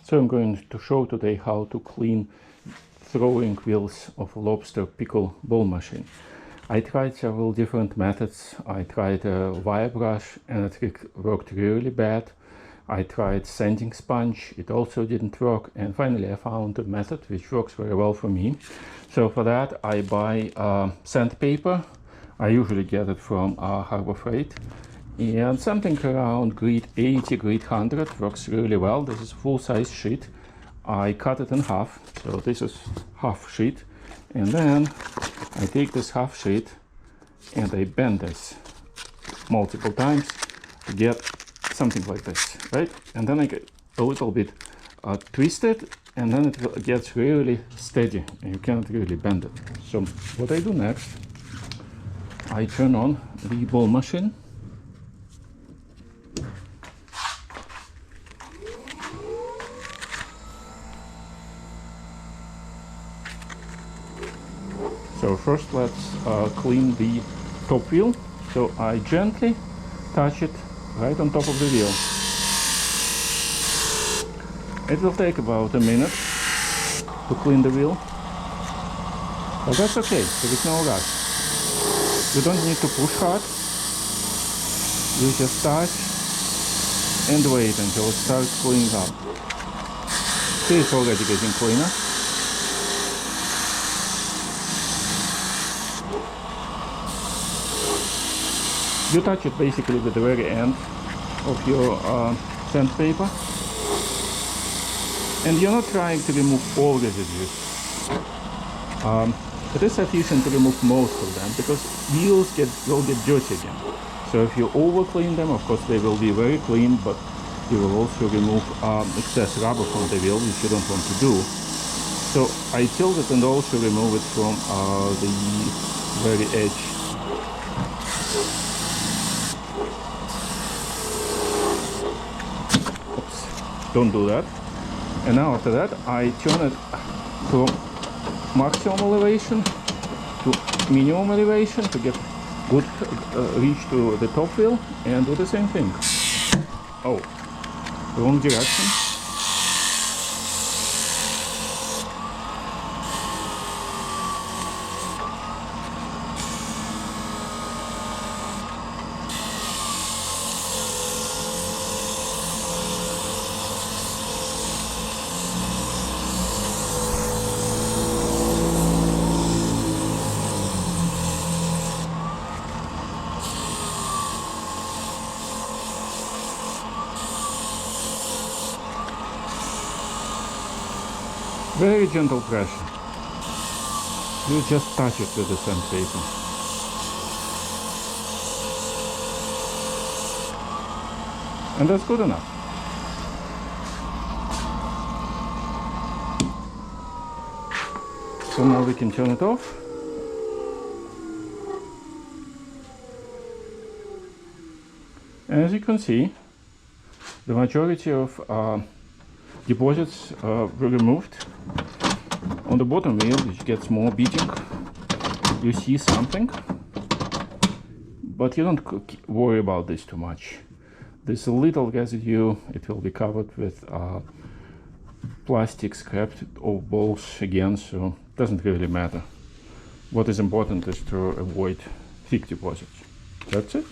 So I'm going to show today how to clean throwing wheels of a Lobster Pickle ball machine. I tried several different methods. I tried a wire brush and it worked really bad. I tried sanding sponge, it also didn't work, and finally I found a method which works very well for me. So for that I buy sandpaper. I usually get it from Harbor Freight, and something around grade 80, grade 100 works really well. This is a full-size sheet. I cut it in half, so this is half sheet, and then I take this half sheet and I bend this multiple times to get something like this, right? And then I get a little bit twisted, and then it gets really steady and you cannot really bend it. So what I do next, I turn on the ball machine. So first let's clean the top wheel. So I gently touch it right on top of the wheel. It will take about a minute to clean the wheel, but that's okay, there is no rush. You don't need to push hard, you just touch and wait until it starts cleaning up. See, it's already getting cleaner. You touch it basically with the very end of your sandpaper, and you're not trying to remove all residues. It is sufficient to remove most of them because wheels will get dirty again. So if you over clean them, of course they will be very clean, but you will also remove excess rubber from the wheel, which you don't want to do. So I tilt it and also remove it from the very edge. Don't do that. And now after that I turn it from maximum elevation to minimum elevation to get good reach to the top wheel, and do the same thing. Oh, wrong direction. Very gentle pressure. You just touch it with the sandpaper. And that's good enough. So now we can turn it off. And as you can see, the majority of deposits were removed. On the bottom wheel, which gets more beating, you see something, but you don't worry about this too much. There's a little residue, it will be covered with plastic scrapped of balls again, so it doesn't really matter. What is important is to avoid thick deposits. That's it.